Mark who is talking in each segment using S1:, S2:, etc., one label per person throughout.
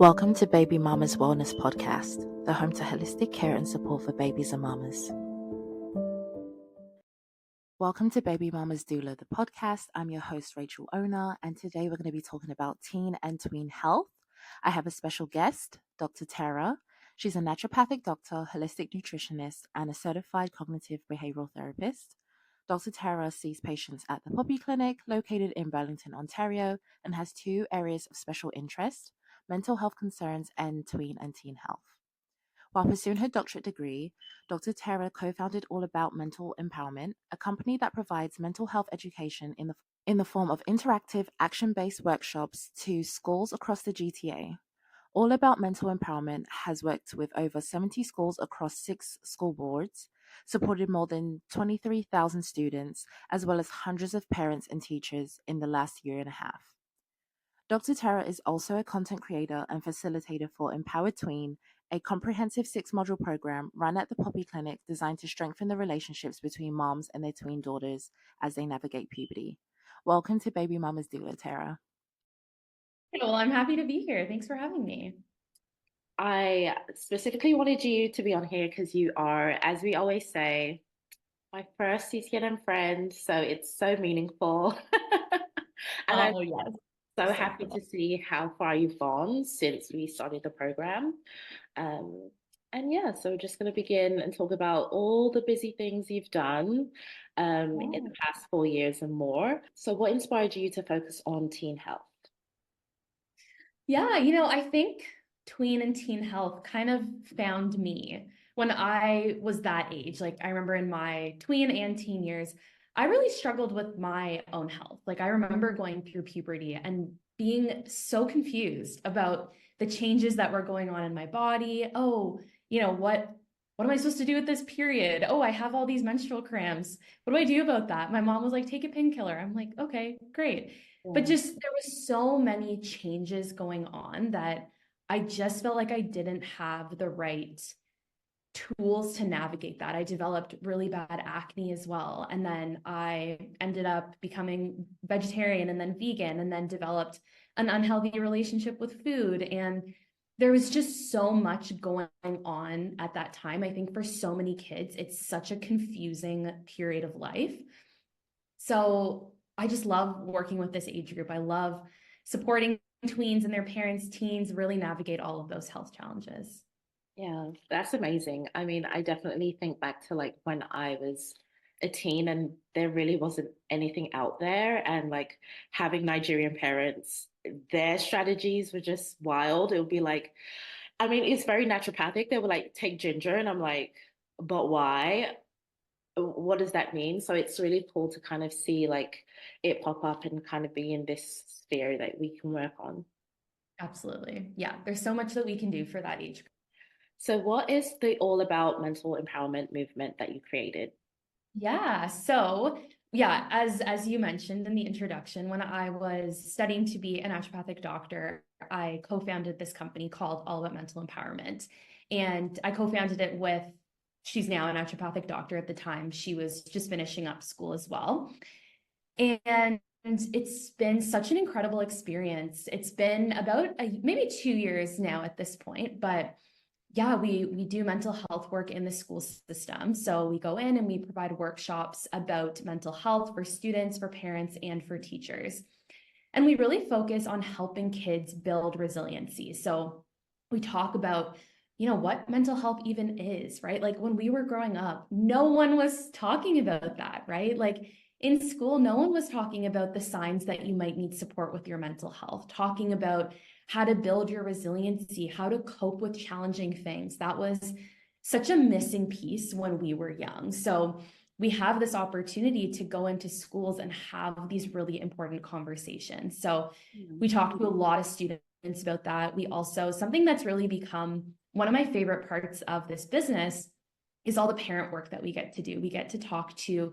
S1: Welcome to Baby Mama's Wellness Podcast, the home to holistic care and support for babies and mamas. Welcome to Baby Mama's Doula, the podcast. I'm your host, Rachel Ona, and today we're going to be talking about teen and tween health. I have a special guest, Dr. Tara. She's a naturopathic doctor, holistic nutritionist, and a certified cognitive behavioural therapist. Dr. Tara sees patients at the Poppy Clinic, located in Burlington, Ontario, and has two areas of special interest: mental health concerns and tween and teen health. While pursuing her doctorate degree, Dr. Tara co-founded All About Mental Empowerment, a company that provides mental health education in the form of interactive, action-based workshops to schools across the GTA. All About Mental Empowerment has worked with over 70 schools across 6 school boards, supported more than 23,000 students, as well as hundreds of parents and teachers in the last year and a half. Dr. Tara is also a content creator and facilitator for Empowered Tween, a comprehensive 6-module program run at the Poppy Clinic designed to strengthen the relationships between moms and their tween daughters as they navigate puberty. Welcome to Baby Mama's Doula, Tara.
S2: Well, I'm happy to be here. Thanks for having me.
S3: I specifically wanted you to be on here because you are, as we always say, my first CCNM friend. So it's so meaningful. And I'm
S2: Yes.
S3: so happy to see how far you've gone since we started the program. And yeah, so we're just going to begin and talk about all the busy things you've done in the past 4 years and more. So what inspired you to focus on teen health?
S2: Yeah, I think tween and teen health kind of found me when I was that age. Like, I remember in my tween and teen years, I really struggled with my own health. Like, I remember going through puberty and being so confused about the changes that were going on in my body. Oh, what am I supposed to do with this period? Oh, I have all these menstrual cramps. What do I do about that? My mom was like, take a painkiller. I'm like, okay, great. But just there was so many changes going on that I just felt like I didn't have the right tools to navigate that. I developed really bad acne as well. And then I ended up becoming vegetarian and then vegan, and then developed an unhealthy relationship with food. And there was just so much going on at that time. I think for so many kids, it's such a confusing period of life. So I just love working with this age group. I love supporting tweens and their parents, teens, really navigate all of those health challenges.
S3: Yeah, that's amazing. I mean, I definitely think back to like when I was a teen and there really wasn't anything out there. And like having Nigerian parents, their strategies were just wild. It would be like, I mean, it's very naturopathic. They would like take ginger, and I'm like, but why? What does that mean? So it's really cool to kind of see like it pop up and kind of be in this sphere that we can work on.
S2: Absolutely. Yeah, there's so much that we can do for that age group.
S3: So what is the All About Mental Empowerment movement that you created?
S2: Yeah, so yeah, as you mentioned in the introduction, when I was studying to be a naturopathic doctor, I co-founded this company called All About Mental Empowerment. And I co-founded it with, she's now a naturopathic doctor. At the time, she was just finishing up school as well. And it's been such an incredible experience. It's been about maybe 2 years now at this point, but yeah, we do mental health work in the school system. So we go in and we provide workshops about mental health for students, for parents, and for teachers. And we really focus on helping kids build resiliency. So we talk about, what mental health even is, right? Like when we were growing up, no one was talking about that, right? Like in school, no one was talking about the signs that you might need support with your mental health, talking about how to build your resiliency, how to cope with challenging things. That was such a missing piece when we were young. So we have this opportunity to go into schools and have these really important conversations. So we talk to a lot of students about that. We also, something that's really become one of my favorite parts of this business is all the parent work that we get to do. We get to talk to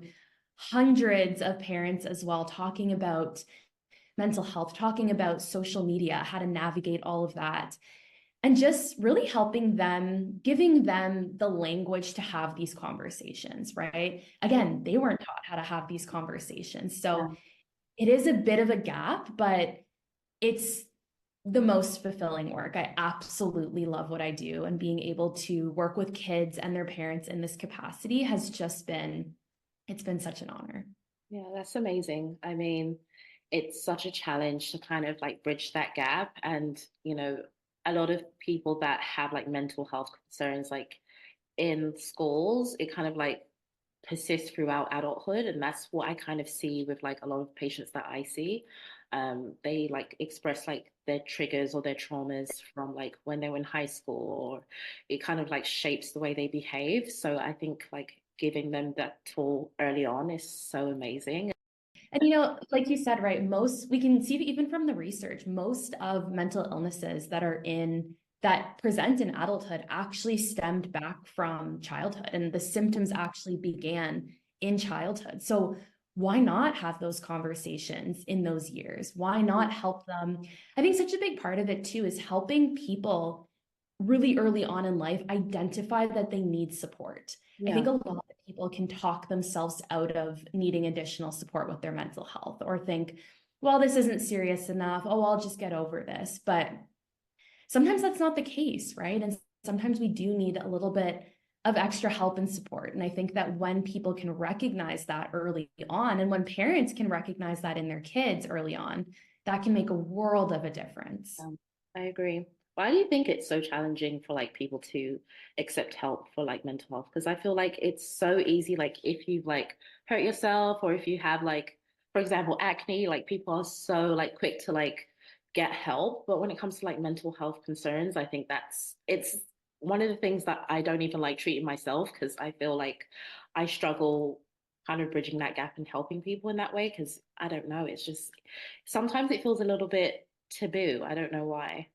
S2: hundreds of parents as well, talking about mental health, talking about social media, how to navigate all of that, and just really helping them, giving them the language to have these conversations, right? Again, they weren't taught how to have these conversations. So it is a bit of a gap, but it's the most fulfilling work. I absolutely love what I do, and being able to work with kids and their parents in this capacity has just been, it's been such an honor.
S3: Yeah, that's amazing. I mean, it's such a challenge to kind of like bridge that gap. And, a lot of people that have like mental health concerns, like in schools, it kind of like persists throughout adulthood. And that's what I kind of see with like a lot of patients that I see. They like express like their triggers or their traumas from like when they were in high school, or it kind of like shapes the way they behave. So I think like giving them that tool early on is so amazing.
S2: And, like you said, right, we can see even from the research, most of mental illnesses that present in adulthood actually stemmed back from childhood, and the symptoms actually began in childhood. So why not have those conversations in those years? Why not help them? I think such a big part of it too is helping people really early on in life identify that they need support. I think a lot of people can talk themselves out of needing additional support with their mental health, or think, well, this isn't serious enough. Oh, I'll just get over this. But sometimes that's not the case, right? And sometimes we do need a little bit of extra help and support. And I think that when people can recognize that early on, and when parents can recognize that in their kids early on, that can make a world of a difference.
S3: I agree. Why do you think it's so challenging for like people to accept help for like mental health? Because I feel like it's so easy, like if you've like hurt yourself, or if you have like, for example, acne, like people are so like quick to like get help. But when it comes to like mental health concerns, I think it's one of the things that I don't even like treating myself, because I feel like I struggle kind of bridging that gap and helping people in that way. Because I don't know, it's just sometimes it feels a little bit taboo. I don't know why.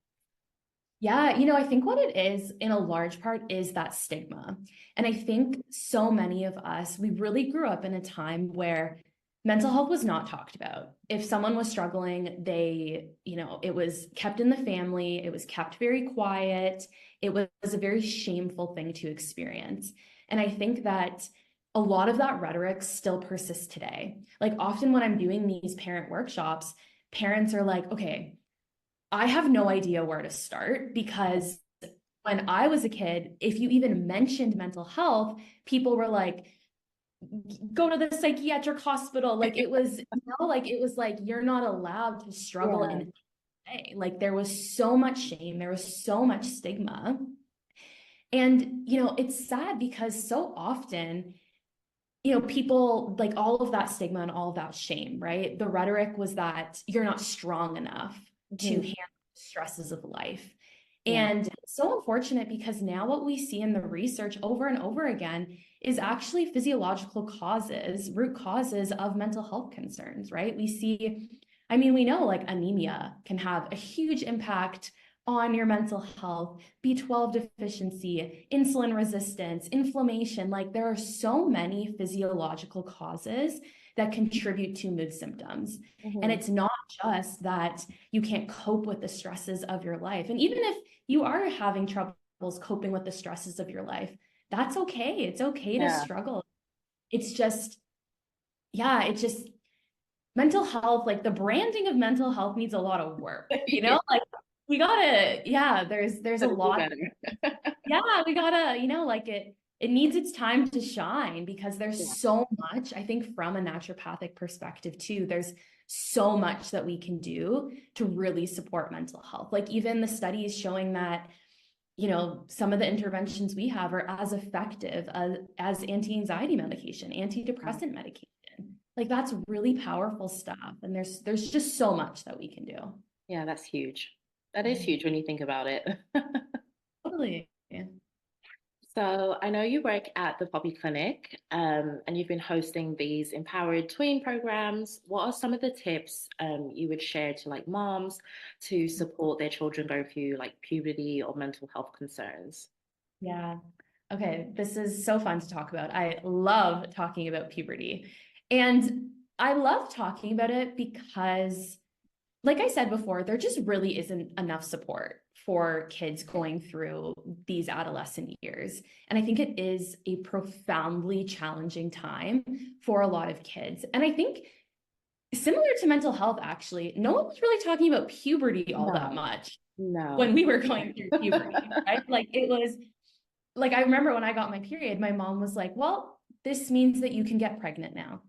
S2: Yeah, I think what it is in a large part is that stigma. And I think so many of us, we really grew up in a time where mental health was not talked about. If someone was struggling, it was kept in the family, it was kept very quiet, it was a very shameful thing to experience. And I think that a lot of that rhetoric still persists today. Like often when I'm doing these parent workshops, parents are like, okay, I have no idea where to start, because when I was a kid, if you even mentioned mental health, people were like, go to the psychiatric hospital. Like it was, like you're not allowed to struggle in any way. Like there was so much shame, there was so much stigma. And, it's sad because so often, people like all of that stigma and all of that shame, right? The rhetoric was that you're not strong enough to handle the stresses of life. And so unfortunate, because now what we see in the research over and over again is actually physiological root causes of mental health concerns, right? We know like anemia can have a huge impact on your mental health, B12 deficiency, insulin resistance, inflammation. Like there are so many physiological causes that contribute to mood symptoms. And it's not just that you can't cope with the stresses of your life. And even if you are having troubles coping with the stresses of your life, that's okay. It's okay to struggle. It's just, mental health, like the branding of mental health needs a lot of work, like we gotta, there's a lot. We gotta, like it needs its time to shine, because there's so much, I think from a naturopathic perspective too, there's so much that we can do to really support mental health. Like even the studies showing that, some of the interventions we have are as effective as anti-anxiety medication, antidepressant medication. Like that's really powerful stuff. And there's just so much that we can do.
S3: Yeah, that's huge. That is huge when you think about it.
S2: Totally. Yeah.
S3: So I know you work at the Poppy Clinic, and you've been hosting these empowered tween programs. What are some of the tips you would share to like moms to support their children going through like puberty or mental health concerns?
S2: Yeah. Okay. This is so fun to talk about. I love talking about puberty. And I love talking about it because, like I said before, there just really isn't enough support for kids going through these adolescent years. And I think it is a profoundly challenging time for a lot of kids. And I think similar to mental health, actually, no one was really talking about puberty all that much when we were going through puberty, right? Like it was like, I remember when I got my period, my mom was like, well, this means that you can get pregnant now.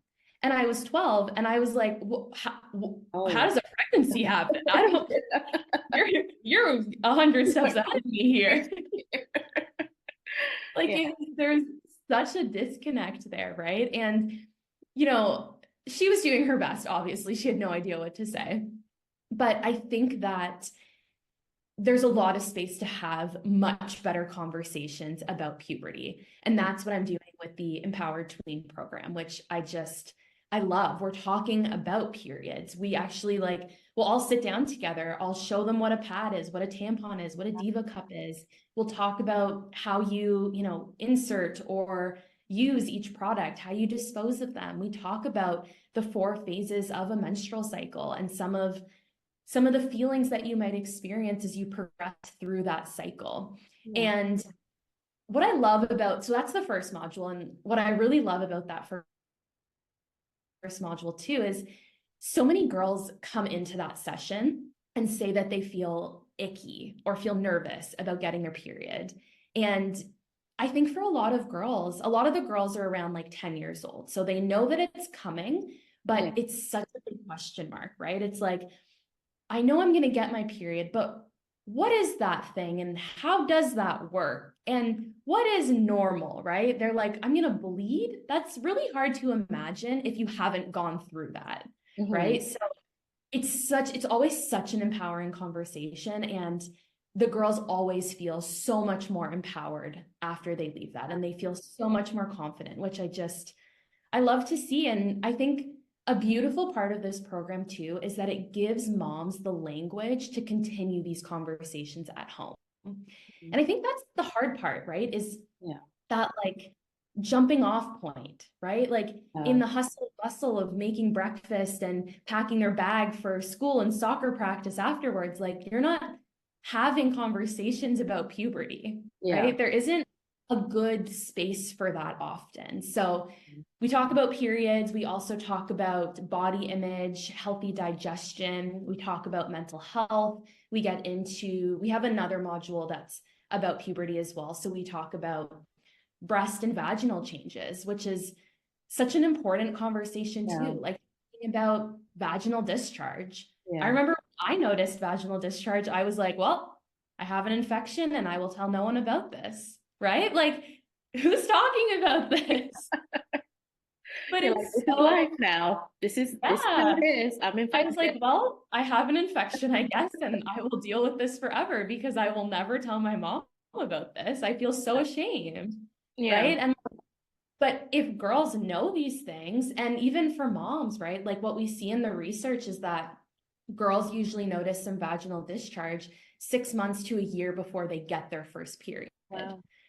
S2: And I was 12 and I was like, how does a pregnancy happen? I don't, you're 100 steps ahead of me here. Like there's such a disconnect there, right? And, you know, she was doing her best, obviously. She had no idea what to say. But I think that there's a lot of space to have much better conversations about puberty. And that's what I'm doing with the Empowered Tween program, which I love. We're talking about periods. We actually we'll all sit down together. I'll show them what a pad is, what a tampon is, what a Diva cup is. We'll talk about how you insert or use each product, how you dispose of them. We talk about the 4 phases of a menstrual cycle and some of the feelings that you might experience as you progress through that cycle. And what I love about, so that's the first module. And what I really love about that first module too is so many girls come into that session and say that they feel icky or feel nervous about getting their period. And I think for a lot of the girls are around 10 years old. So they know that it's coming, but it's such a big question mark, right? It's like, I know I'm going to get my period, but what is that thing and how does that work? And what is normal, right? They're like, I'm going to bleed. That's really hard to imagine if you haven't gone through that, right? So it's always such an empowering conversation, and the girls always feel so much more empowered after they leave that, and they feel so much more confident, which I love to see. And I think a beautiful part of this program too is that it gives moms the language to continue these conversations at home. And I think that's the hard part, right? Is that jumping off point, right? In the hustle and bustle of making breakfast and packing their bag for school and soccer practice afterwards, you're not having conversations about puberty, right? There isn't a good space for that often. So we talk about periods. We also talk about body image, healthy digestion. We talk about mental health. We have another module that's about puberty as well. So we talk about breast and vaginal changes, which is such an important conversation too. Thinking about vaginal discharge. I remember when I noticed vaginal discharge, I was like, well, I have an infection and I will tell no one about this. Right? Who's talking about this? But it's
S3: this is life now. This is how it is. I'm infected.
S2: I was like, well, I have an infection, I guess, and I will deal with this forever because I will never tell my mom about this. I feel so ashamed. Right? But if girls know these things, and even for moms, right? What we see in the research is that girls usually notice some vaginal discharge 6 months to a year before they get their first period.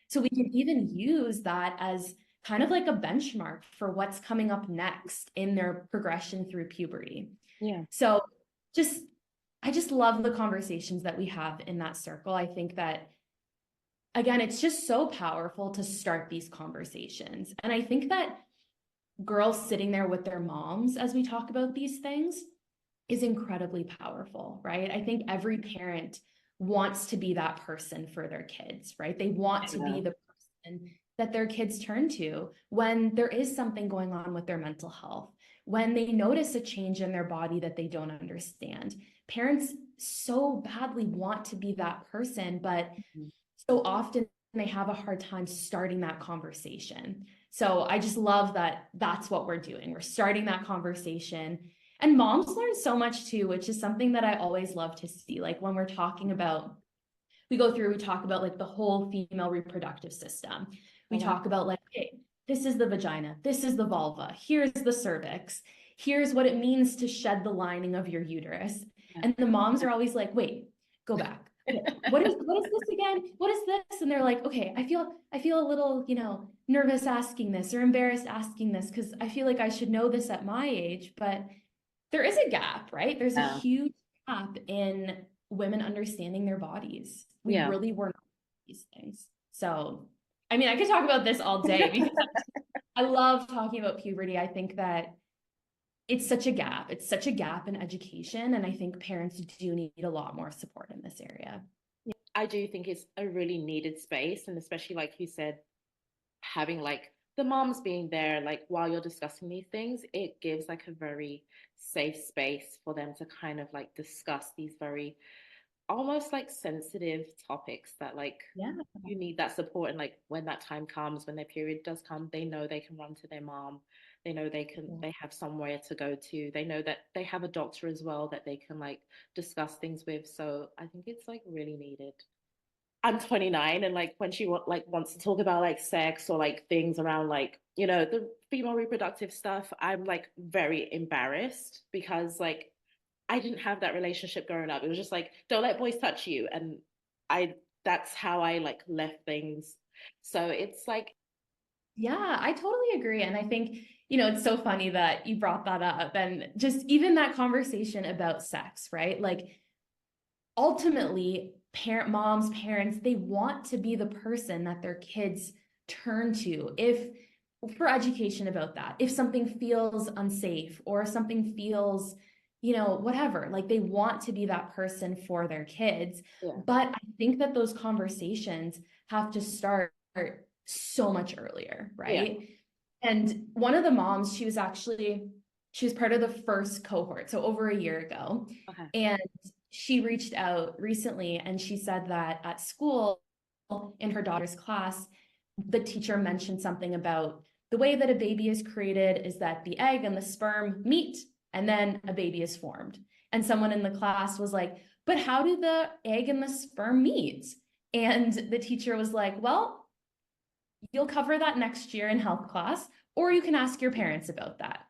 S2: So we can even use that as kind of like a benchmark for what's coming up next in their progression through puberty. So I just love the conversations that we have in that circle. I think that, again, it's just so powerful to start these conversations. And I think that girls sitting there with their moms as we talk about these things is incredibly powerful, right? I think every parent wants to be that person for their kids, right? They want to be the person that their kids turn to when there is something going on with their mental health, when they notice a change in their body that they don't understand. Parents so badly want to be that person, but so often they have a hard time starting that conversation. So I just love that that's what we're doing. We're starting that conversation. And moms learn so much too, which is something that I always love to see. When we're talking about, we talk about the whole female reproductive system. We talk about okay, this is the vagina, this is the vulva, here's the cervix, here's what it means to shed the lining of your uterus. And the moms are always like, wait, go back. What is this again? What is this? And they're like, okay, I feel a little, nervous asking this or embarrassed asking this because I feel like I should know this at my age, but there is a gap, right? There's a huge gap in women understanding their bodies. We really weren't these things. So, I mean, I could talk about this all day because I love talking about puberty. I think that it's such a gap. It's such a gap in education. And I think parents do need a lot more support in this area.
S3: I do think it's a really needed space, and especially like you said, having like the moms being there, like while you're discussing these things, it gives like a very safe space for them to kind of like discuss these very almost like sensitive topics that like
S2: Yeah.
S3: you need that support. And like when that time comes, when their period does come, they know they can run to their mom, they know they have somewhere to go to, they know that they have a doctor as well that they can like discuss things with. So I think it's like really needed. I'm 29, and like when she wants to talk about like sex or like things around like, you know, the female reproductive stuff, I'm like very embarrassed because like I didn't have that relationship growing up. It was just like, don't let boys touch you. And I that's how I like left things. So it's like,
S2: Yeah, I totally agree. And I think, it's so funny that you brought that up, and just even that conversation about sex, right? Like ultimately, parents, they want to be the person that their kids turn to if for education about that. If something feels unsafe or something feels, whatever, like they want to be that person for their kids.
S3: yeah,
S2: But I think that those conversations have to start so much earlier,
S3: yeah,
S2: right? And one of the moms, she was part of the first cohort, so over a year ago.
S3: okay,
S2: And she reached out recently and she said that at school, in her daughter's class, the teacher mentioned something about the way that a baby is created is that the egg and the sperm meet and then a baby is formed. And someone in the class was like, but how do the egg and the sperm meet? And the teacher was like, well, you'll cover that next year in health class, or you can ask your parents about that.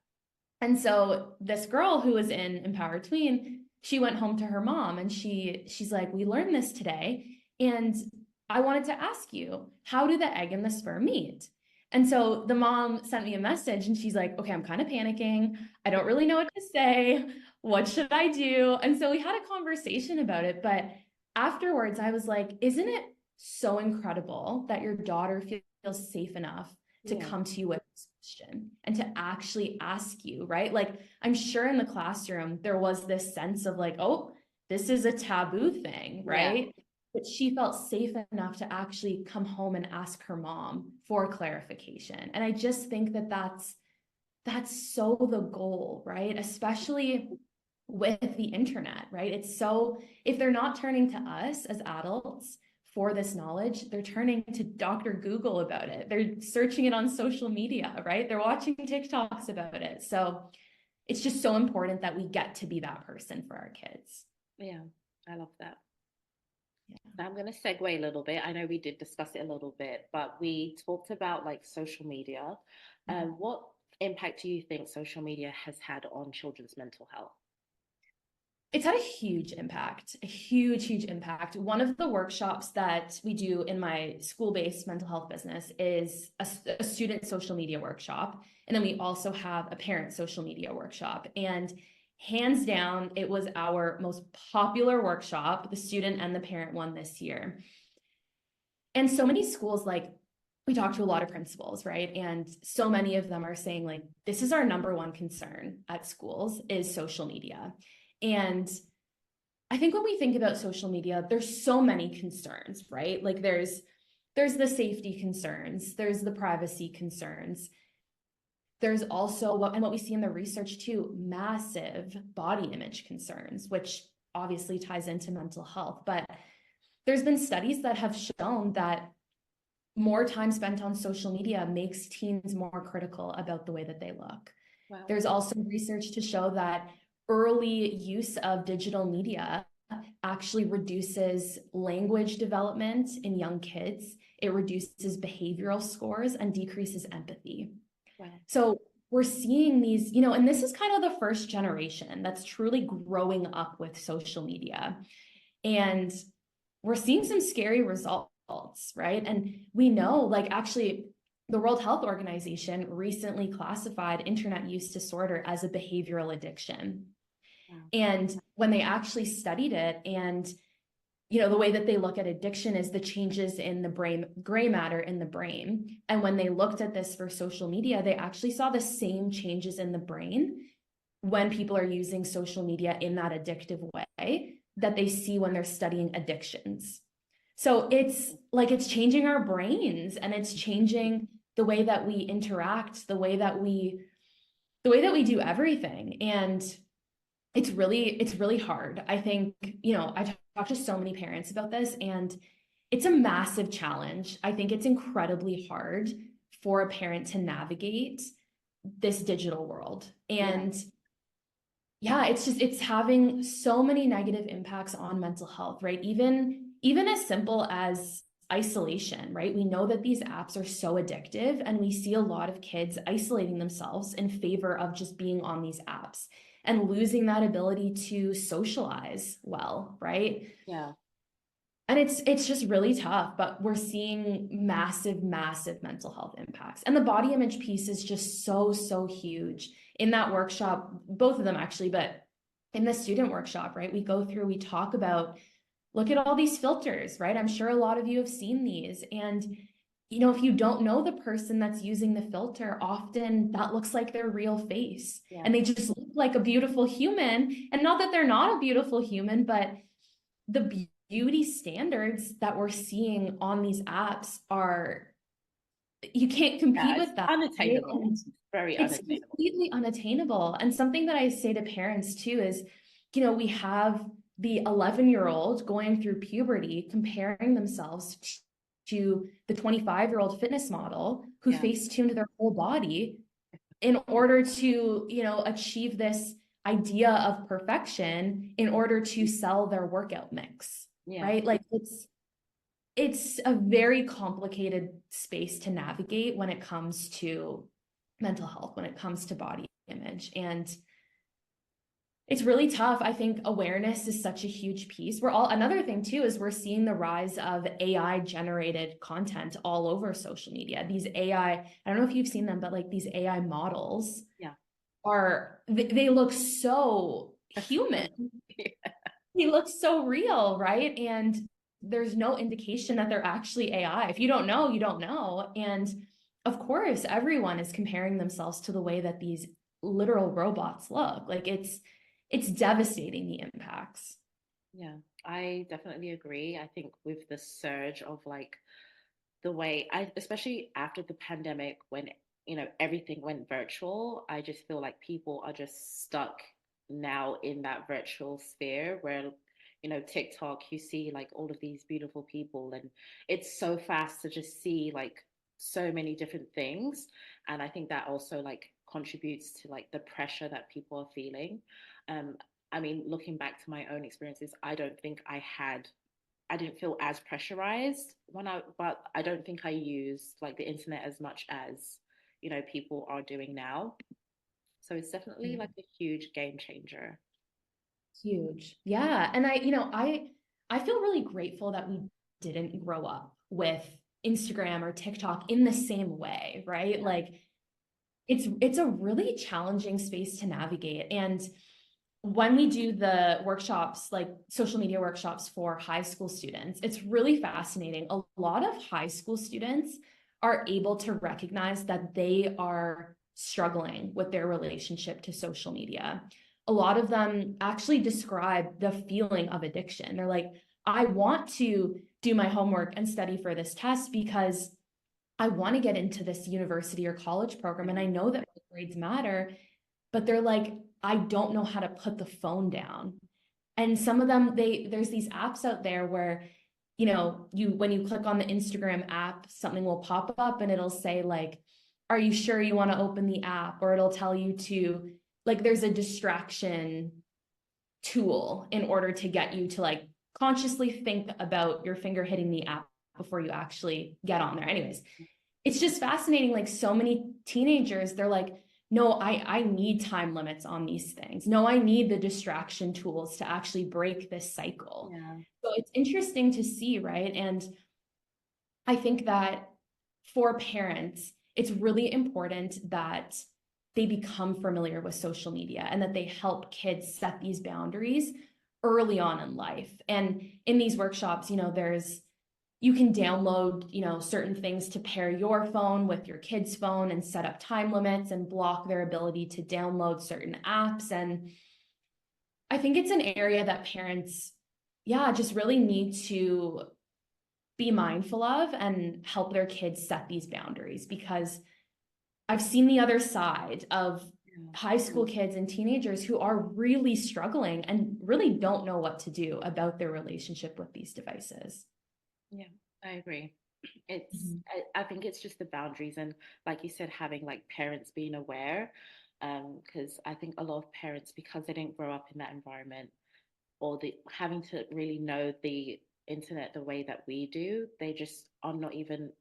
S2: And so this girl who was in Empowered Tween, she went home to her mom and she's like, we learned this today. And I wanted to ask you, how do the egg and the sperm meet? And so the mom sent me a message and she's like, okay, I'm kind of panicking. I don't really know what to say. What should I do? And so we had a conversation about it. But afterwards, I was like, isn't it so incredible that your daughter feels safe enough to
S3: yeah,
S2: come to you with this question and to actually ask you, right? Like, I'm sure in the classroom, there was this sense of like, oh, this is a taboo thing, right?
S3: yeah,
S2: But she felt safe enough to actually come home and ask her mom for clarification. And I just think that that's so the goal, right? Especially with the internet, right? It's so, if they're not turning to us as adults for this knowledge, they're turning to Dr. Google about it. They're searching it on social media, right? They're watching TikToks about it. So it's just so important that we get to be that person for our kids.
S3: yeah. I love that.
S2: Yeah.
S3: Now I'm going to segue a little bit. I know we did discuss it a little bit, but we talked about like social media. What impact do you think social media has had on children's mental health?
S2: It's had a huge impact, a huge, huge impact. One of the workshops that we do in my school-based mental health business is a student social media workshop. And then we also have a parent social media workshop. And hands down, it was our most popular workshop, the student and the parent one this year. And so many schools, like, we talk to a lot of principals, right? And so many of them are saying, like, this is our number one concern at schools is social media. And I think when we think about social media, there's so many concerns, right? Like there's the safety concerns, there's the privacy concerns. There's also what we see in the research too, massive body image concerns, which obviously ties into mental health. But there's been studies that have shown that more time spent on social media makes teens more critical about the way that they look.
S3: Wow.
S2: There's also research to show that early use of digital media actually reduces language development in young kids. It reduces behavioral scores and decreases empathy.
S3: Wow.
S2: So we're seeing these, and this is kind of the first generation that's truly growing up with social media. And we're seeing some scary results, right? And we know, like, actually, the World Health Organization recently classified internet use disorder as a behavioral addiction. Wow. And when they actually studied it, and the way that they look at addiction is the changes in the brain, gray matter in the brain. And when they looked at this for social media, they actually saw the same changes in the brain when people are using social media in that addictive way that they see when they're studying addictions. So it's like, it's changing our brains, and it's changing the way that we interact, the way that we do everything. And it's really hard. I think, I've talked to so many parents about this, and it's a massive challenge. I think it's incredibly hard for a parent to navigate this digital world. And it's having so many negative impacts on mental health, right? Even as simple as isolation, right? We know that these apps are so addictive, and we see a lot of kids isolating themselves in favor of just being on these apps and losing that ability to socialize well, right?
S3: Yeah.
S2: And it's just really tough, but we're seeing massive, massive mental health impacts. And the body image piece is just so huge. In that workshop, both of them actually, but in the student workshop, right? We talk about, look at all these filters, right? I'm sure a lot of you have seen these. And, if you don't know the person that's using the filter, often that looks like their real face.
S3: Yeah.
S2: And they just look like a beautiful human. And not that they're not a beautiful human, but the beauty standards that we're seeing on these apps you can't compete with that.
S3: Unattainable. Very
S2: It's
S3: unattainable.
S2: completely unattainable. And something that I say to parents too is, we have the 11-year-old going through puberty comparing themselves to the 25-year-old fitness model who face-tuned their whole body in order to, achieve this idea of perfection in order to sell their workout mix, right? Like it's a very complicated space to navigate when it comes to mental health, when it comes to body image. And it's really tough. I think awareness is such a huge piece. Another thing too, is we're seeing the rise of AI generated content all over social media. These I don't know if you've seen them, but like these AI models they look so human. They look so real, right? And there's no indication that they're actually AI. If you don't know, you don't know. And of course, everyone is comparing themselves to the way that these literal robots look. Like it's devastating, the impacts.
S3: Yeah, I definitely agree. I think with the surge of like the way especially after the pandemic, when, everything went virtual, I just feel like people are just stuck now in that virtual sphere where, TikTok, you see like all of these beautiful people, and it's so fast to just see like so many different things. And I think that also like contributes to like the pressure that people are feeling. I mean, looking back to my own experiences, I didn't feel as pressurized but I don't think I used like the internet as much as, people are doing now. So it's definitely like a huge game changer.
S2: Huge. Yeah. And I feel really grateful that we didn't grow up with Instagram or TikTok in the same way, right?
S3: Yeah.
S2: Like it's a really challenging space to navigate. And when we do the workshops, like social media workshops for high school students, it's really fascinating. A lot of high school students are able to recognize that they are struggling with their relationship to social media. A lot of them actually describe the feeling of addiction. They're like, I want to do my homework and study for this test because I want to get into this university or college program, and I know that my grades matter, but they're like, I don't know how to put the phone down. And some of them, there's these apps out there where, when you click on the Instagram app, something will pop up and it'll say like, are you sure you want to open the app? Or it'll tell you to, like, there's a distraction tool in order to get you to like consciously think about your finger hitting the app before you actually get on there. Anyways, it's just fascinating. Like so many teenagers, they're like, no, I need time limits on these things. No, I need the distraction tools to actually break this cycle.
S3: Yeah.
S2: So it's interesting to see, right? And I think that for parents, it's really important that they become familiar with social media and that they help kids set these boundaries early on in life. And in these workshops, there's you can download, certain things to pair your phone with your kid's phone and set up time limits and block their ability to download certain apps. And I think it's an area that parents, just really need to be mindful of and help their kids set these boundaries, because I've seen the other side of high school kids and teenagers who are really struggling and really don't know what to do about their relationship with these devices.
S3: Yeah, I agree. I think it's just the boundaries, and like you said, having like parents being aware, because I think a lot of parents, because they didn't grow up in that environment, or having to really know the internet the way that we do, they just are not even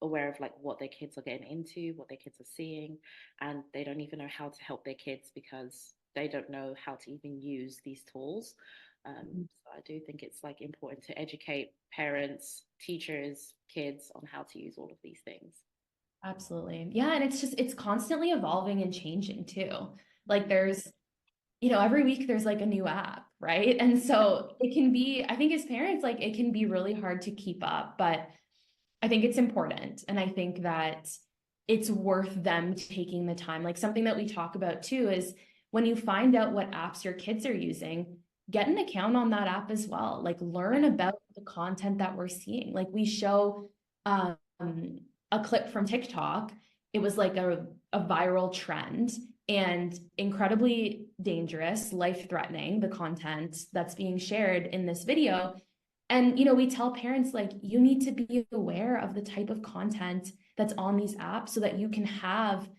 S3: aware of like what their kids are getting into, what their kids are seeing, and they don't even know how to help their kids because they don't know how to even use these tools. So I do think it's like important to educate parents, teachers, kids on how to use all of these things.
S2: Absolutely. Yeah. And it's constantly evolving and changing too. Like there's, every week there's like a new app, right? And so it can be, I think as parents, like it can be really hard to keep up, but I think it's important. And I think that it's worth them taking the time. Like something that we talk about too is when you find out what apps your kids are using, get an account on that app as well. Like learn about the content that we're seeing. Like we show a clip from TikTok. It was like a viral trend and incredibly dangerous, life-threatening, the content that's being shared in this video. And, we tell parents, like, you need to be aware of the type of content that's on these apps so that you can have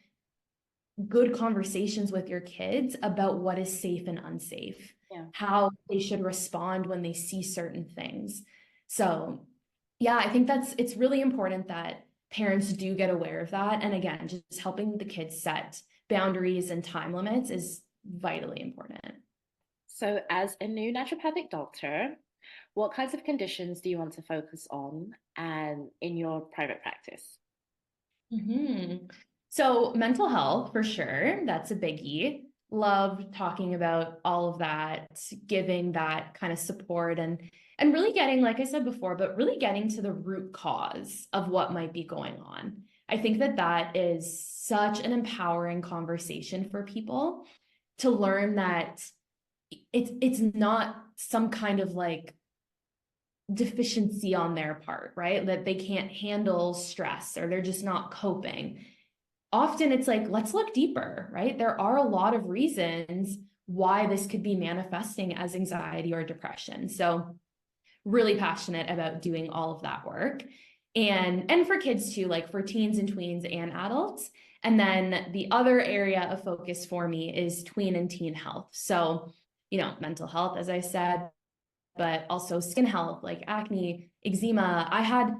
S2: good conversations with your kids about what is safe and unsafe, how they should respond when they see certain things. So, I think it's really important that parents do get aware of that. And again, just helping the kids set boundaries and time limits is vitally important.
S3: So as a new naturopathic doctor, what kinds of conditions do you want to focus on and in your private practice?
S2: So mental health, for sure, that's a biggie. Love talking about all of that, giving that kind of support and really getting, like I said before, but really getting to the root cause of what might be going on. I think that is such an empowering conversation for people to learn that it's not some kind of like deficiency on their part, right? That they can't handle stress or they're just not coping. Often it's like, let's look deeper, right? There are a lot of reasons why this could be manifesting as anxiety or depression. So really passionate about doing all of that work. And for kids too, like for teens and tweens and adults. And then the other area of focus for me is tween and teen health. So, mental health, as I said, but also skin health, like acne, eczema. I had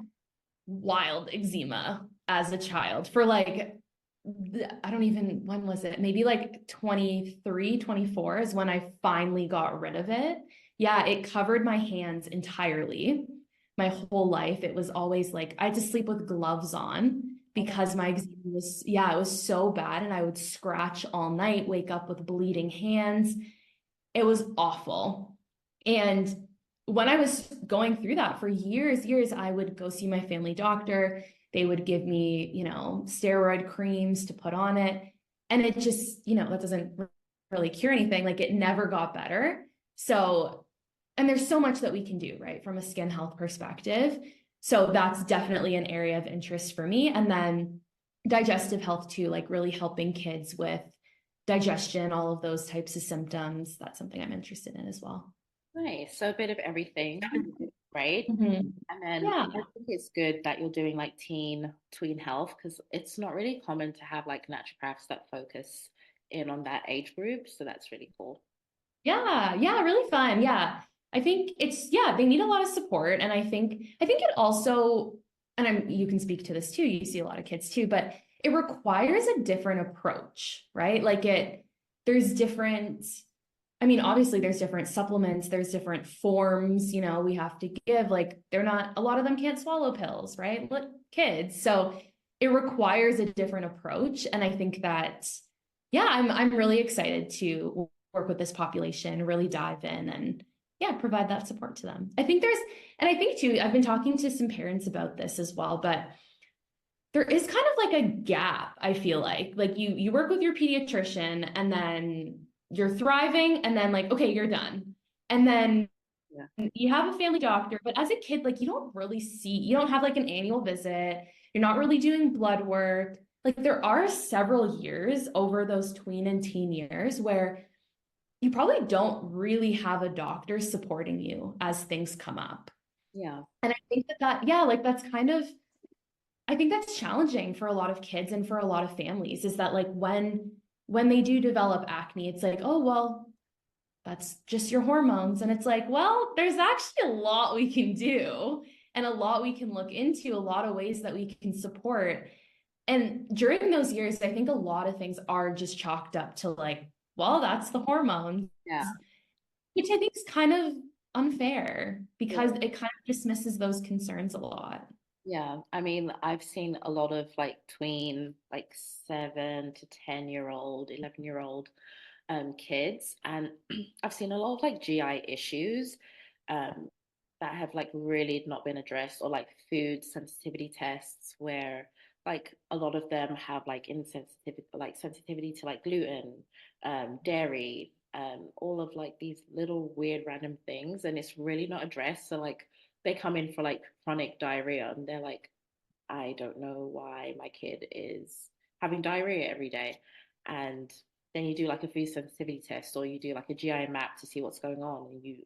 S2: wild eczema as a child for like, when was it? Maybe like 23, 24 is when I finally got rid of it. Yeah, it covered my hands entirely. My whole life, it was always like, I had to sleep with gloves on because my eczema was, it was so bad. And I would scratch all night, wake up with bleeding hands. It was awful. And when I was going through that for years, I would go see my family doctor. They would give me, steroid creams to put on it. And it just, that doesn't really cure anything. Like it never got better. So, and there's so much that we can do, right, from a skin health perspective. So that's definitely an area of interest for me. And then digestive health too, like really helping kids with digestion, all of those types of symptoms. That's something I'm interested in as well.
S3: Nice. So a bit of everything, right?
S2: And
S3: then I think it's good that you're doing like tween health, because it's not really common to have like naturopaths that focus in on that age group. So that's really cool.
S2: Yeah, really fun. Yeah. I think they need a lot of support. And I think it also, and you can speak to this too, you see a lot of kids too, but it requires a different approach, right? Like there's different, obviously there's different supplements, there's different forms, we have to give, like a lot of them can't swallow pills, right? Look, kids. So it requires a different approach. And I think that, I'm really excited to work with this population, really dive in and yeah, provide that support to them. I think too, I've been talking to some parents about this as well, but there is kind of like a gap, I feel like you work with your pediatrician and then you're thriving and then like, okay, you're done. And then you have a family doctor, but as a kid, like you don't have like an annual visit. You're not really doing blood work. Like there are several years over those tween and teen years where you probably don't really have a doctor supporting you as things come up.
S3: Yeah.
S2: And I think like I think that's challenging for a lot of kids and for a lot of families is that like when they do develop acne, it's like, oh, well, that's just your hormones. And it's like, well, there's actually a lot we can do and a lot we can look into, a lot of ways that we can support. And during those years, I think a lot of things are just chalked up to like, well, that's the hormones.
S3: Yeah.
S2: Which I think is kind of unfair because it kind of dismisses those concerns a lot.
S3: Yeah, I mean, I've seen a lot of like tween, like 7 to 10-year-old, 11-year-old kids, and I've seen a lot of like GI issues um, that have like really not been addressed, or like food sensitivity tests where like a lot of them have like insensitivity, like sensitivity to like gluten, dairy, all of like these little weird random things, and it's really not addressed. So like they come in for like chronic diarrhea and they're like, I don't know why my kid is having diarrhea every day. And then you do like a food sensitivity test or you do like a GI map to see what's going on, and you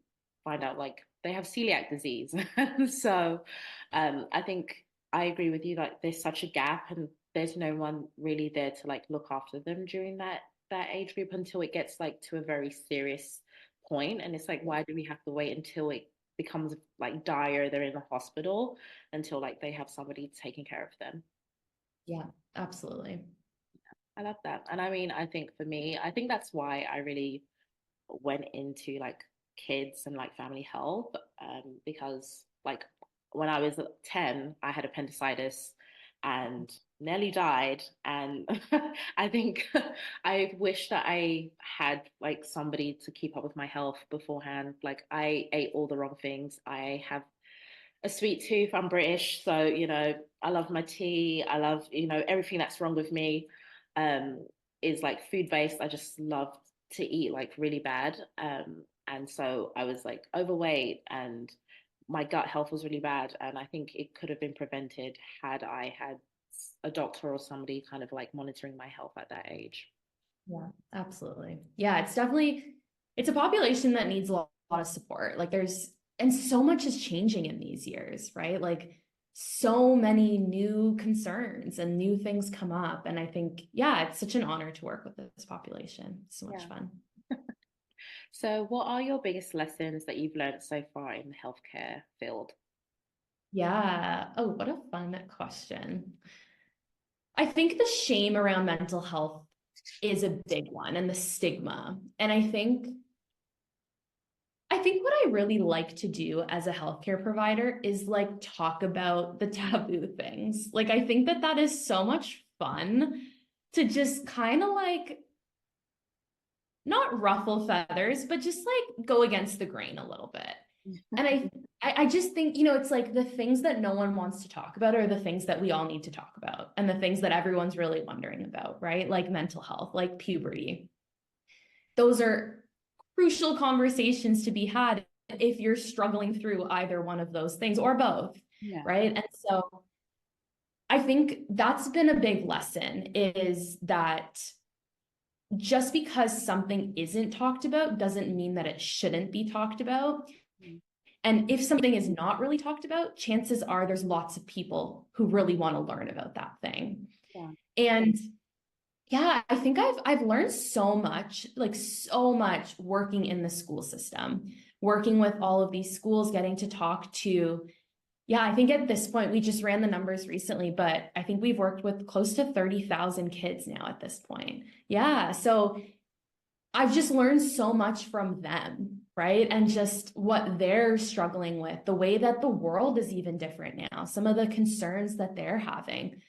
S3: find out like they have celiac disease. So I think I agree with you, like there's such a gap and there's no one really there to like look after them during that age group until it gets like to a very serious point. And it's like, why do we have to wait until it becomes like dire, they're in the hospital, until like they have somebody taking care of them?
S2: Yeah, absolutely.
S3: I love that. And I mean, I think for me, I think that's why I really went into like kids and like family health, because like when I was 10, I had appendicitis and nearly died. And I think I wish that I had like somebody to keep up with my health beforehand. Like I ate all the wrong things. I have a sweet tooth. I'm British, so I love my tea. I love everything that's wrong with me um, is like food based. I just love to eat like really bad, and so I was like overweight, and my gut health was really bad. And I think it could have been prevented had I had a doctor or somebody kind of like monitoring my health at that age.
S2: Yeah, absolutely. Yeah, it's a population that needs a lot of support. And so much is changing in these years, right? Like so many new concerns and new things come up. And I think, yeah, it's such an honor to work with this population. It's so much fun.
S3: So what are your biggest lessons that you've learned so far in the healthcare field?
S2: Yeah. Oh, what a fun question. I think the shame around mental health is a big one, and the stigma. And I think what I really like to do as a healthcare provider is like talk about the taboo things. Like, I think that is so much fun to just kind of like not ruffle feathers, but just like go against the grain a little bit. And I just think, it's like the things that no one wants to talk about are the things that we all need to talk about, and the things that everyone's really wondering about, right? Like mental health, like puberty. Those are crucial conversations to be had if you're struggling through either one of those things or both, right? And so I think that's been a big lesson, is that just because something isn't talked about doesn't mean that it shouldn't be talked about. And if something is not really talked about, chances are there's lots of people who really want to learn about that thing. And yeah, I think I've learned so much working in the school system, working with all of these schools, getting to talk to, I think at this point, we just ran the numbers recently, but I think we've worked with close to 30,000 kids now at this point. Yeah, so I've just learned so much from them, right? And just what they're struggling with, the way that the world is even different now, some of the concerns that they're having.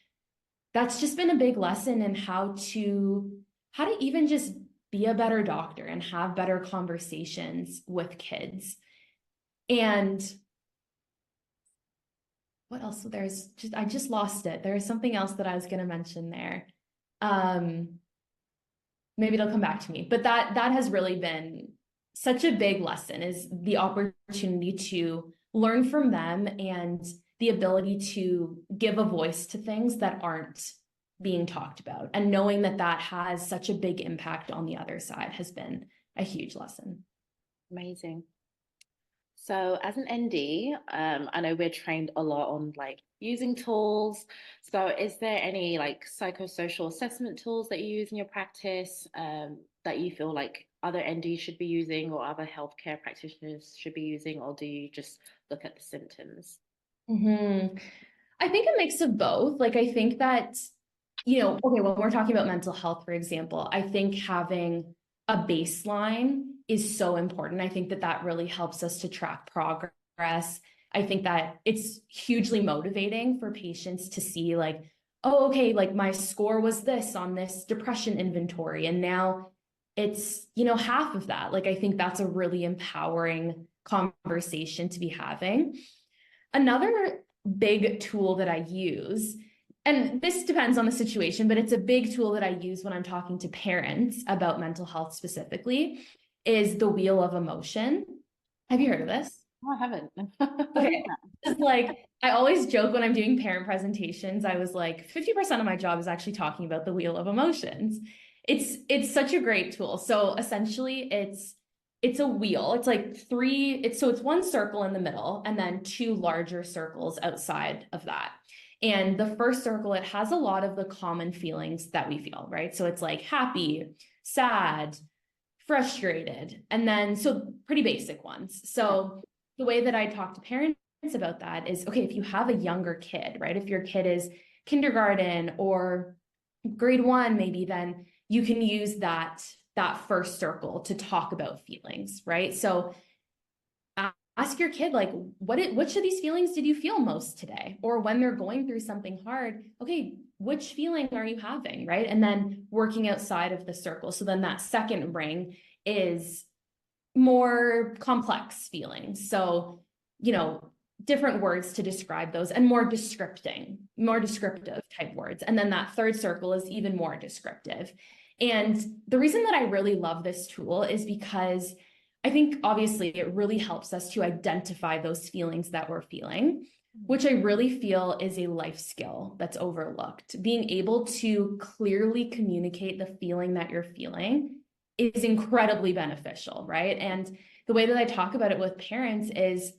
S2: That's just been a big lesson in how to even just be a better doctor and have better conversations with kids And what else? I just lost it. There's something else that I was going to mention there. Maybe it'll come back to me, but that has really been such a big lesson, is the opportunity to learn from them and the ability to give a voice to things that aren't being talked about, and knowing that that has such a big impact on the other side has been a huge lesson.
S3: Amazing. So as an ND, I know we're trained a lot on like using tools. So is there any like psychosocial assessment tools that you use in your practice that you feel like other NDs should be using or other healthcare practitioners should be using, or do you just look at the symptoms?
S2: I think a mix of both. Like, I think that, okay, when we're talking about mental health, for example, I think having a baseline is so important. I think that that really helps us to track progress. I think that it's hugely motivating for patients to see like, oh, okay, like my score was this on this depression inventory, and now it's, half of that. Like, I think that's a really empowering conversation to be having. Another big tool that I use, and this depends on the situation, but it's a big tool that I use when I'm talking to parents about mental health specifically, is the wheel of emotion. Have you heard of this?
S3: Oh, I haven't.
S2: Okay. It's like, I always joke when I'm doing parent presentations, I was like, 50% of my job is actually talking about the wheel of emotions. It's such a great tool. So essentially it's a wheel. It's like it's one circle in the middle and then two larger circles outside of that. And the first circle, it has a lot of the common feelings that we feel, right? So it's like happy, sad, frustrated, and then so pretty basic ones. So the way that I talk to parents about that is, okay, if you have a younger kid, right? If your kid is kindergarten or grade 1, maybe, then you can use that first circle to talk about feelings, right? So ask your kid, like, which of these feelings did you feel most today? Or when they're going through something hard, okay, which feeling are you having, right? And then working outside of the circle. So then that second ring is more complex feelings. So, different words to describe those, and more descriptive type words. And then that third circle is even more descriptive. And the reason that I really love this tool is because I think obviously it really helps us to identify those feelings that we're feeling, which I really feel is a life skill that's overlooked. Being able to clearly communicate the feeling that you're feeling is incredibly beneficial, right? And the way that I talk about it with parents is,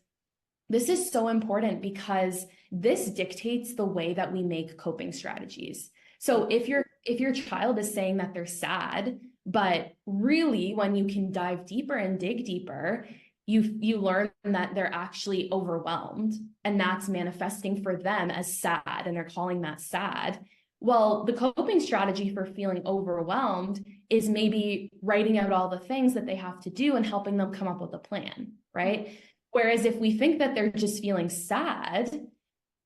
S2: this is so important because this dictates the way that we make coping strategies. So if your child is saying that they're sad, but really when you can dive deeper and dig deeper, you learn that they're actually overwhelmed, and that's manifesting for them as sad, and they're calling that sad. Well, the coping strategy for feeling overwhelmed is maybe writing out all the things that they have to do and helping them come up with a plan, right? Whereas if we think that they're just feeling sad,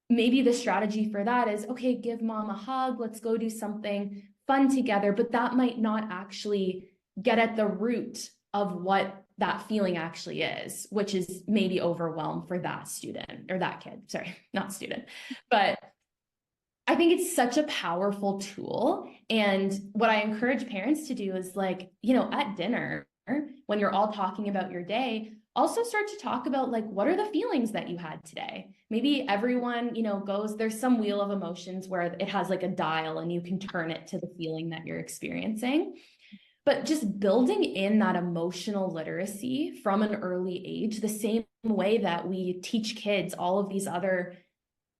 S2: maybe the strategy for that is, okay, give mom a hug, let's go do something fun together, but that might not actually get at the root of what that feeling actually is, which is maybe overwhelm for that student or that kid. Sorry, not student, but I think it's such a powerful tool. And what I encourage parents to do is, like, at dinner, when you're all talking about your day, also start to talk about, like, what are the feelings that you had today? Maybe everyone, there's some wheel of emotions where it has like a dial and you can turn it to the feeling that you're experiencing. But just building in that emotional literacy from an early age, the same way that we teach kids all of these other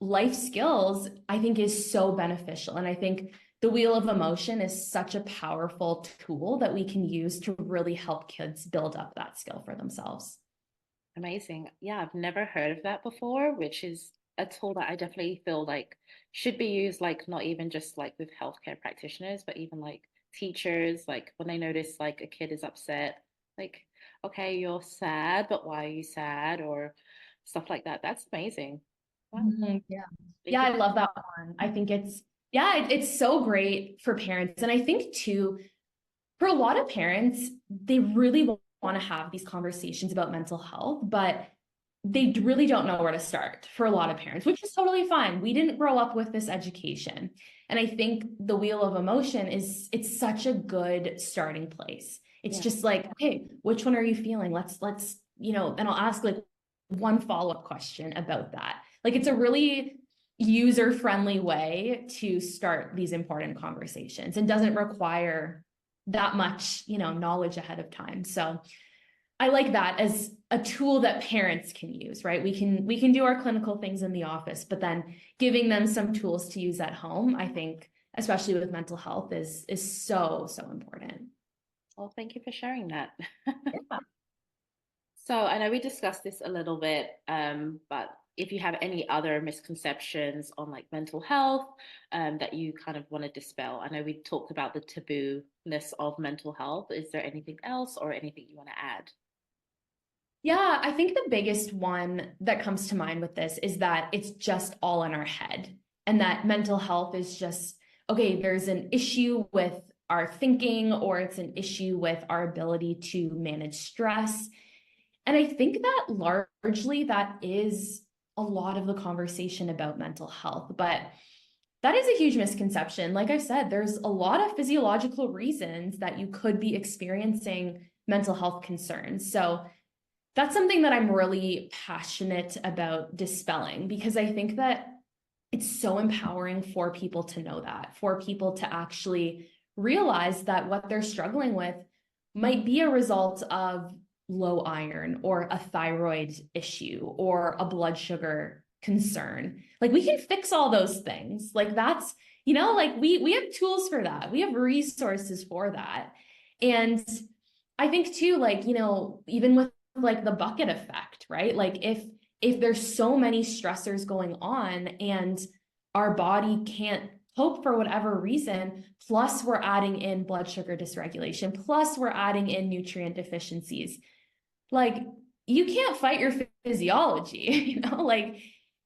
S2: life skills, I think is so beneficial. And I think the wheel of emotion is such a powerful tool that we can use to really help kids build up that skill for themselves.
S3: Amazing. Yeah, I've never heard of that before, which is a tool that I definitely feel like should be used, like not even just like with healthcare practitioners, but even like teachers, like when they notice like a kid is upset, like, okay, you're sad, but why are you sad? Or stuff like that. That's amazing. Wow.
S2: Yeah. Yeah, I love that one. I think it's so great for parents. And I think too, for a lot of parents, they really want to have these conversations about mental health, but they really don't know where to start for a lot of parents, which is totally fine. We didn't grow up with this education. And I think the wheel of emotion it's such a good starting place. It's just like, okay, which one are you feeling? Let's, and I'll ask like one follow-up question about that. Like, it's a really user-friendly way to start these important conversations and doesn't require that much, knowledge ahead of time. So I like that as a tool that parents can use, right? We can do our clinical things in the office, but then giving them some tools to use at home, I think, especially with mental health, is so, so important.
S3: Well, thank you for sharing that.
S2: Yeah.
S3: So I know we discussed this a little bit, but if you have any other misconceptions on like mental health that you kind of want to dispel, I know we talked about the taboo-ness of mental health. Is there anything else or anything you want to add?
S2: Yeah, I think the biggest one that comes to mind with this is that it's just all in our head, and that mental health is just, okay, there's an issue with our thinking, or it's an issue with our ability to manage stress. And I think that largely that is a lot of the conversation about mental health, but that is a huge misconception. Like I said, there's a lot of physiological reasons that you could be experiencing mental health concerns. So that's something that I'm really passionate about dispelling, because I think that it's so empowering for people to know that, for people to actually realize that what they're struggling with might be a result of low iron or a thyroid issue or a blood sugar concern. Like, we can fix all those things. Like, that's, like we have tools for that. We have resources for that. And I think too, like, even with like the bucket effect, right? Like, if there's so many stressors going on and our body can't cope for whatever reason, plus we're adding in blood sugar dysregulation, plus we're adding in nutrient deficiencies, like, you can't fight your physiology, like,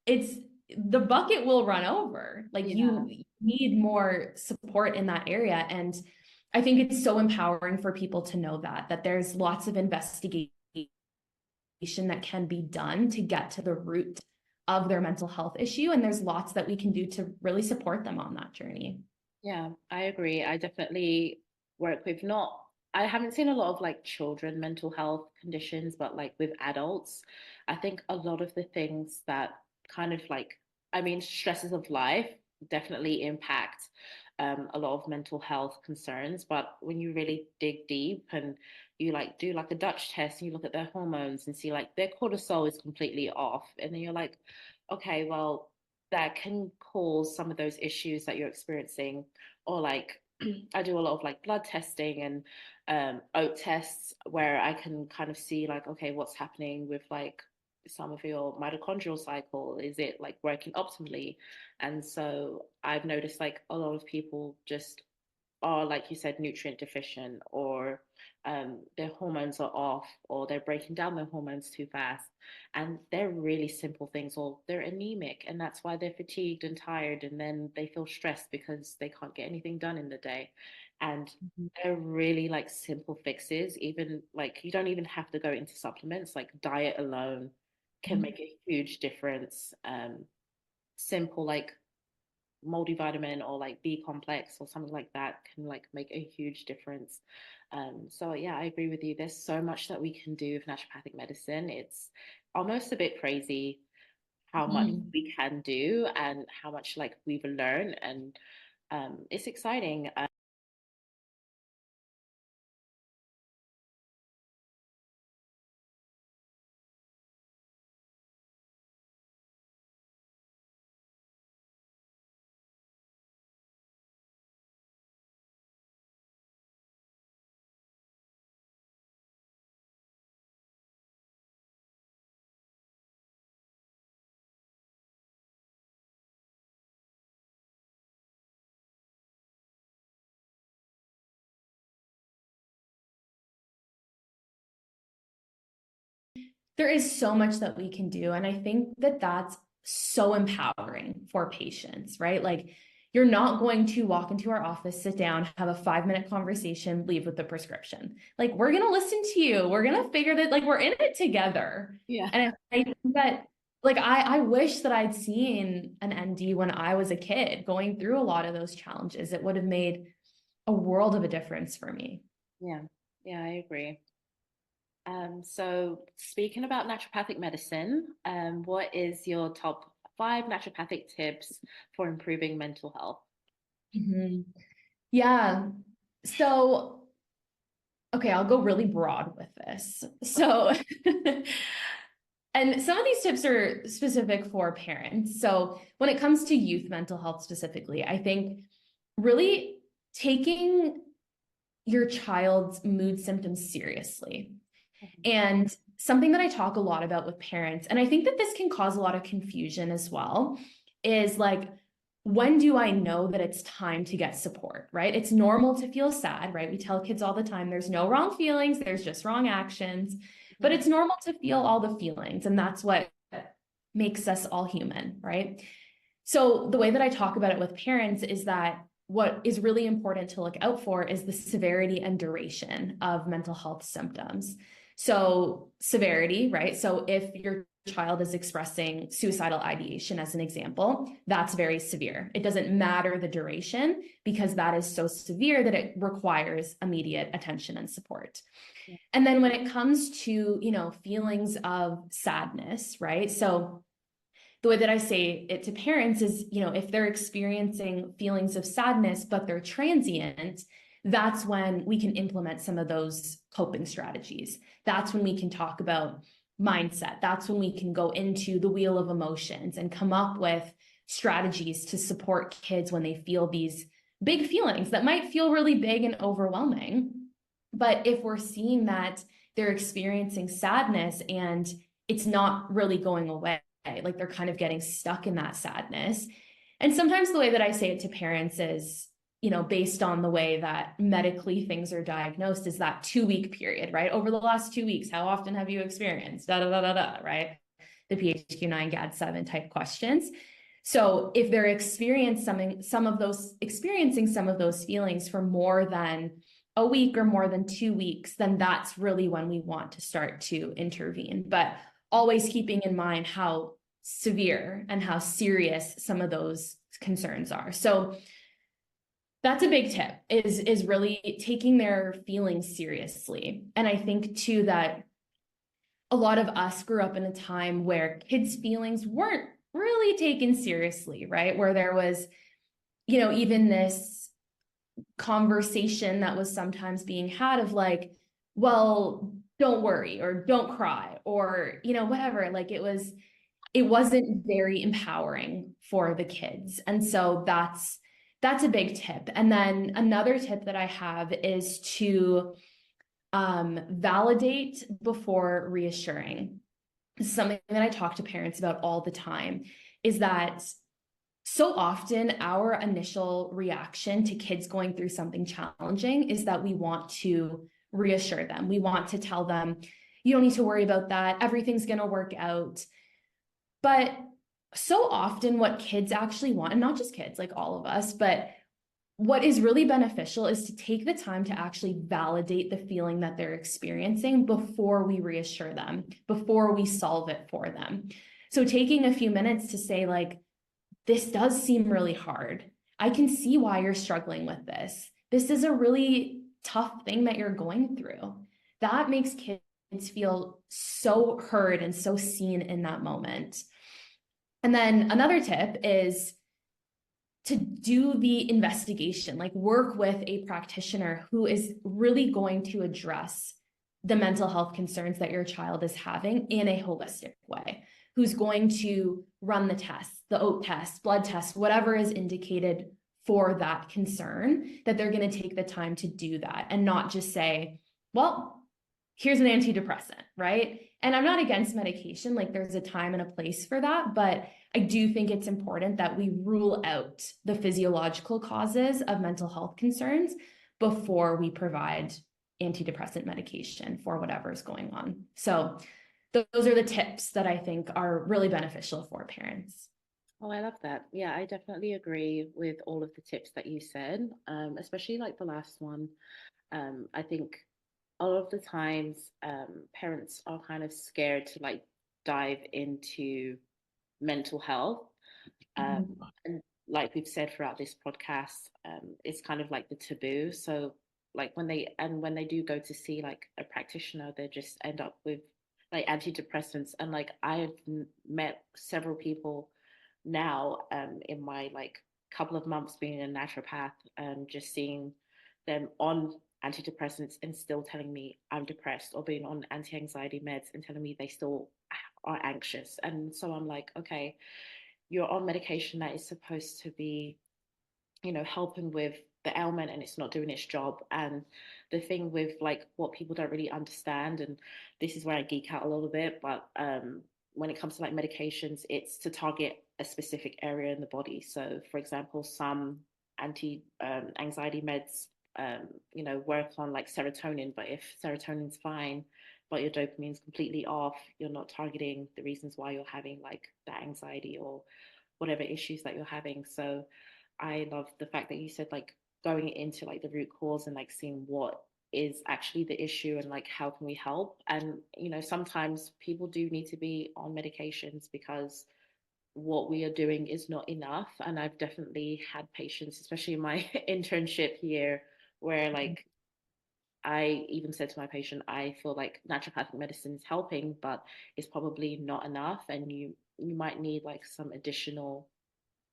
S2: it's, the bucket will run over. Like, you need more support in that area. And I think it's so empowering for people to know that there's lots of investigation that can be done to get to the root of their mental health issue. And there's lots that we can do to really support them on that journey.
S3: Yeah, I agree. I definitely work with not, I haven't seen a lot of like children mental health conditions, but like with adults, I think a lot of the things that kind of like, I mean, stresses of life definitely impact a lot of mental health concerns. But when you really dig deep and you like do like a Dutch test and you look at their hormones and see like their cortisol is completely off, and then you're like, okay, well, that can cause some of those issues that you're experiencing. Or like I do a lot of like blood testing and oat tests where I can kind of see like, okay, what's happening with like some of your mitochondrial cycle? Is it like working optimally? And so I've noticed like a lot of people just are, like you said, nutrient deficient, or their hormones are off, or they're breaking down their hormones too fast. And they're really simple things, or they're anemic, and that's why they're fatigued and tired, and then they feel stressed because they can't get anything done in the day. And they're really like simple fixes. Even like, you don't even have to go into supplements. Like, diet alone can make a huge difference. Simple like multivitamin or like B complex or something like that can like make a huge difference. So yeah, I agree with you. There's so much that we can do with naturopathic medicine. It's almost a bit crazy how much we can do and how much like we've learned, and it's exciting.
S2: There is so much that we can do. And I think that that's so empowering for patients, right? Like, You're not going to walk into our office, sit down, have a 5-minute conversation, leave with the prescription. Like, we're going to listen to you. We're going to figure that, like, we're in it together.
S3: Yeah.
S2: And I think that, like, I wish that I'd seen an ND when I was a kid going through a lot of those challenges. It would have made a world of a difference for me.
S3: Yeah, I agree. So speaking about naturopathic medicine, what is your top 5 naturopathic tips for improving mental health?
S2: Yeah. So, okay, I'll go really broad with this. So, and some of these tips are specific for parents. So when it comes to youth mental health specifically, I think really taking your child's mood symptoms seriously. And something that I talk a lot about with parents, and I think that this can cause a lot of confusion as well, is like, when do I know that it's time to get support, right? It's normal to feel sad, right? We tell kids all the time, there's no wrong feelings, there's just wrong actions, but it's normal to feel all the feelings. And that's what makes us all human, right? So the way that I talk about it with parents is that what is really important to look out for is the severity and duration of mental health symptoms. So severity, right? So if your child is expressing suicidal ideation as an example, that's very severe. It doesn't matter the duration because that is so severe that it requires immediate attention and support. Yeah. And then when it comes to, feelings of sadness, right? So the way that I say it to parents is, if they're experiencing feelings of sadness, but they're transient, that's when we can implement some of those coping strategies. That's when we can talk about mindset. That's when we can go into the wheel of emotions and come up with strategies to support kids when they feel these big feelings that might feel really big and overwhelming. But if we're seeing that they're experiencing sadness and it's not really going away, like they're kind of getting stuck in that sadness. And sometimes the way that I say it to parents is, based on the way that medically things are diagnosed, is that 2-week period, right? Over the last 2 weeks, how often have you experienced right? The PHQ-9 GAD-7 type questions. So if they're experiencing some of those feelings for more than a week or more than 2 weeks, then that's really when we want to start to intervene. But always keeping in mind how severe and how serious some of those concerns are. So that's a big tip, is really taking their feelings seriously. And I think too that a lot of us grew up in a time where kids' feelings weren't really taken seriously, right? Where there was, even this conversation that was sometimes being had of like, well, don't worry or don't cry or, whatever. Like it wasn't very empowering for the kids. And so that's a big tip. And then another tip that I have is to validate before reassuring. Something that I talk to parents about all the time is that so often our initial reaction to kids going through something challenging is that we want to reassure them. We want to tell them, you don't need to worry about that. Everything's going to work out. But so often what kids actually want, and not just kids, like all of us, but what is really beneficial is to take the time to actually validate the feeling that they're experiencing before we reassure them, before we solve it for them. So taking a few minutes to say like, this does seem really hard. I can see why you're struggling with this. This is a really tough thing that you're going through. That makes kids feel so heard and so seen in that moment. And then another tip is to do the investigation, like work with a practitioner who is really going to address the mental health concerns that your child is having in a holistic way, who's going to run the tests, the OAT test, blood test, whatever is indicated for that concern, that they're going to take the time to do that and not just say, well, here's an antidepressant, right? And I'm not against medication, like there's a time and a place for that, but I do think it's important that we rule out the physiological causes of mental health concerns before we provide antidepressant medication for whatever is going on. So those are the tips that I think are really beneficial for parents.
S3: Oh, I love that. Yeah, I definitely agree with all of the tips that you said, especially like the last one. I think a lot of the times parents are kind of scared to like dive into mental health. Um,
S2: Mhm.
S3: and like we've said throughout this podcast, it's kind of like the taboo. So like when they do go to see like a practitioner, they just end up with like antidepressants. And like I've met several people now in my like couple of months being a naturopath, just seeing them on antidepressants and still telling me I'm depressed, or being on anti-anxiety meds and telling me they still are anxious. And so I'm like, okay, you're on medication that is supposed to be, helping with the ailment, and it's not doing its job. And the thing with like what people don't really understand, and this is where I geek out a little bit, but when it comes to like medications, it's to target a specific area in the body. So for example, some anti anxiety meds work on like serotonin, but if serotonin's fine but your dopamine's completely off, you're not targeting the reasons why you're having like that anxiety or whatever issues that you're having. So I love the fact that you said like going into like the root cause and like seeing what is actually the issue and like how can we help. And sometimes people do need to be on medications because what we are doing is not enough. And I've definitely had patients, especially in my internship year, where like I even said to my patient, I feel like naturopathic medicine is helping, but it's probably not enough, and you might need like some additional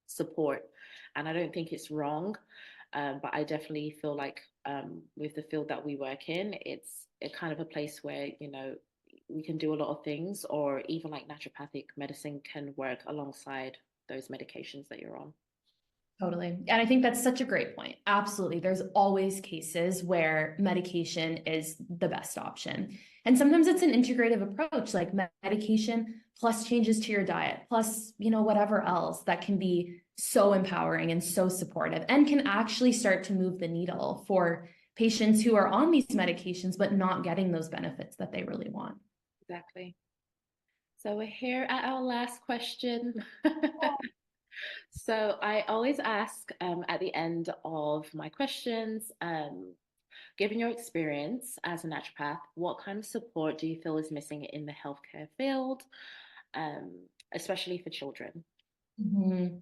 S3: support. And I don't think it's wrong, but I definitely feel like with the field that we work in, it's a kind of a place where we can do a lot of things, or even like naturopathic medicine can work alongside those medications that you're on.
S2: Totally. And I think that's such a great point. Absolutely. There's always cases where medication is the best option. And sometimes it's an integrative approach, like medication plus changes to your diet, plus, whatever else that can be so empowering and so supportive and can actually start to move the needle for patients who are on these medications, but not getting those benefits that they really want.
S3: Exactly. So we're here at our last question. So I always ask at the end of my questions, given your experience as a naturopath, what kind of support do you feel is missing in the healthcare field, um, especially for children?
S2: Mhm.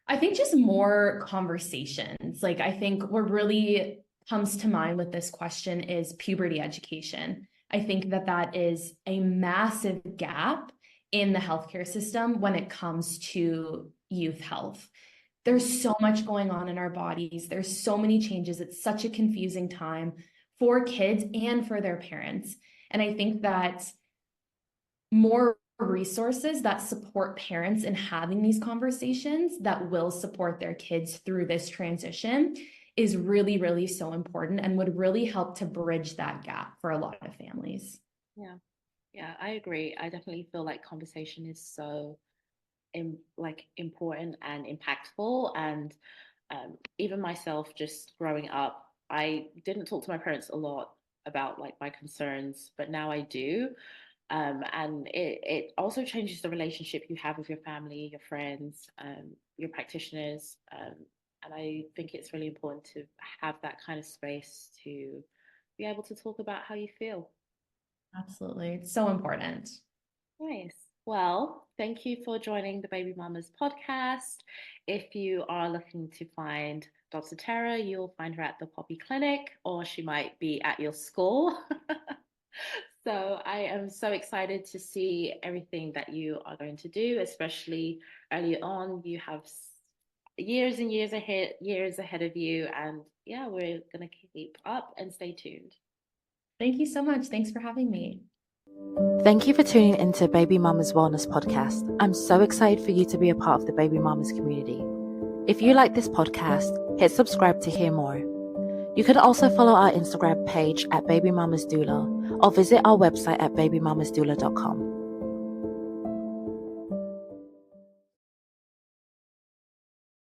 S2: I think just more conversations. Like, I think what really comes to mind with this question is puberty education. I think that that is a massive gap in the healthcare system when it comes to youth health. There's so much going on in our bodies. There's so many changes. It's such a confusing time for kids and for their parents. And I think that more resources that support parents in having these conversations that will support their kids through this transition is really, really so important, and would really help to bridge that gap for a lot of families.
S3: Yeah, I agree. I definitely feel like conversation is so important and impactful. And even myself, just growing up, I didn't talk to my parents a lot about like my concerns, but now I do. And it also changes the relationship you have with your family, your friends, your practitioners. And I think it's really important to have that kind of space to be able to talk about how you feel.
S2: Absolutely. It's so important.
S3: Nice. Well, thank you for joining the Baby Mamas podcast. If you are looking to find Dr. Tara, you'll find her at the Poppy Clinic, or she might be at your school. So I am so excited to see everything that you are going to do, especially early on. You have years and years ahead of you. And yeah, we're going to keep up and stay tuned.
S2: Thank you so much. Thanks for having me.
S1: Thank you for tuning into Baby Mama's Wellness Podcast. I'm so excited for you to be a part of the Baby Mamas community. If you like this podcast, hit subscribe to hear more. You can also follow our Instagram page at Baby Mamas Doula, or visit our website at babymamasdoula.com.